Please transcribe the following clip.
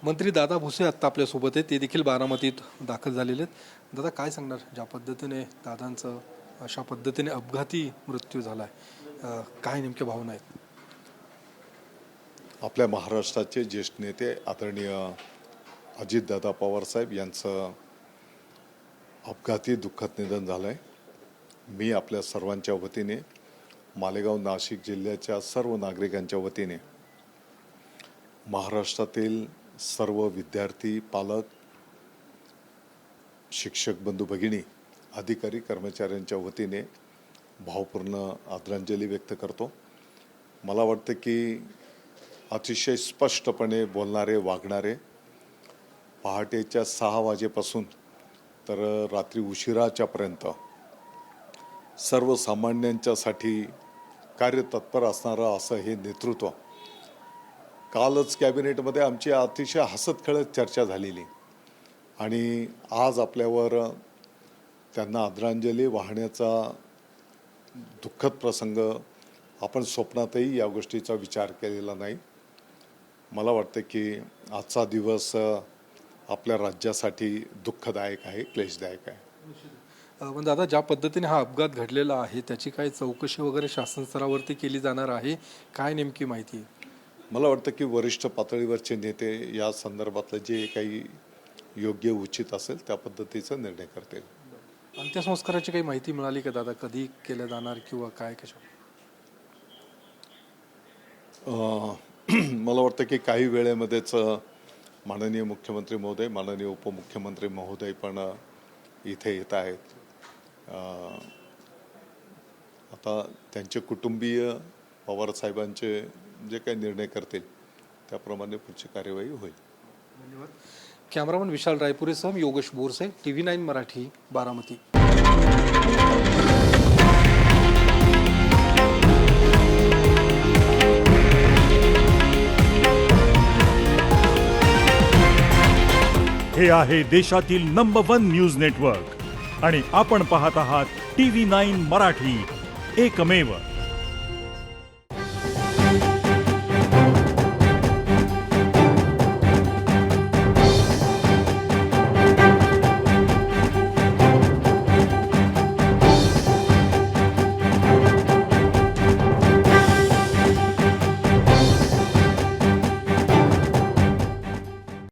मंत्री दादा भुसे आत्ता आपल्यासोबत आहेत, ते देखील बारामतीत दाखल झालेले आहेत. दादा काय सांगणार, ज्या पद्धतीने दादांचं अशा पद्धतीने अपघाती मृत्यू झाला आहे, काय नेमक्या भावना आहेत? आपल्या महाराष्ट्राचे ज्येष्ठ नेते आदरणीय अजितदादा पवार साहेब यांचं अपघाती दुःखद निधन झालं आहे. मी आपल्या सर्वांच्या वतीने, मालेगाव नाशिक जिल्ह्याच्या सर्व नागरिकांच्या वतीने, महाराष्ट्रातील सर्व विद्यार्थी, पालक, शिक्षक बंधू भगिनी, अधिकारी, कर्मचाऱ्यांच्या वतीने भावपूर्ण आदरांजली व्यक्त करतो. मला वाटतं की अतिशय स्पष्टपणे बोलणारे, वागणारे, पहाटेच्या 6 वाजेपासून तर रात्री उशिराच्यापर्यंत सर्वसामान्यांच्यासाठी कार्यतत्पर असणारं असं हे नेतृत्व. कालच कॅबिनेटमध्ये आमची अतिशय हसत खेळत चर्चा झालेली आणि आज आपल्यावर त्यांना आदरांजली वाहण्याचा दुःखद प्रसंग आपण स्वप्नातही या गोष्टीचा विचार केलेला नाही. मला वाटतं की आजचा दिवस आपल्या राज्यासाठी दुःखदायक आहे, क्लेशदायक आहे. पण दादा, ज्या पद्धतीने हा अपघात घडलेला आहे त्याची काही चौकशी वगैरे शासन स्तरावरती केली जाणार आहे, काय नेमकी माहिती आहे? मला वाटतं की वरिष्ठ पातळीवरचे नेते या संदर्भातलं जे काही योग्य उचित असेल त्या पद्धतीचा निर्णय करतील. अंत्यसंस्काराची काही माहिती मिळाली का दादा, कधी केलं जाणार किंवा काय कशा? मला वाटतं की काही वेळेमध्येच माननीय मुख्यमंत्री महोदय, माननीय उपमुख्यमंत्री महोदय पण इथे येत आहेत. आता त्यांचे कुटुंबीय पवारसाहेबांचे जे काही निर्णय करतील त्याप्रमाणे पुढची कार्यवाही होईल. धन्यवाद. कॅमेरामन विशाल रायपुरेसह योगेश बोरसे, TV9 मराठी, बारामती. हे आहे देशातील नंबर 1 न्यूज नेटवर्क आणि आपण पाहत आहात TV9 मराठी, एकमेव.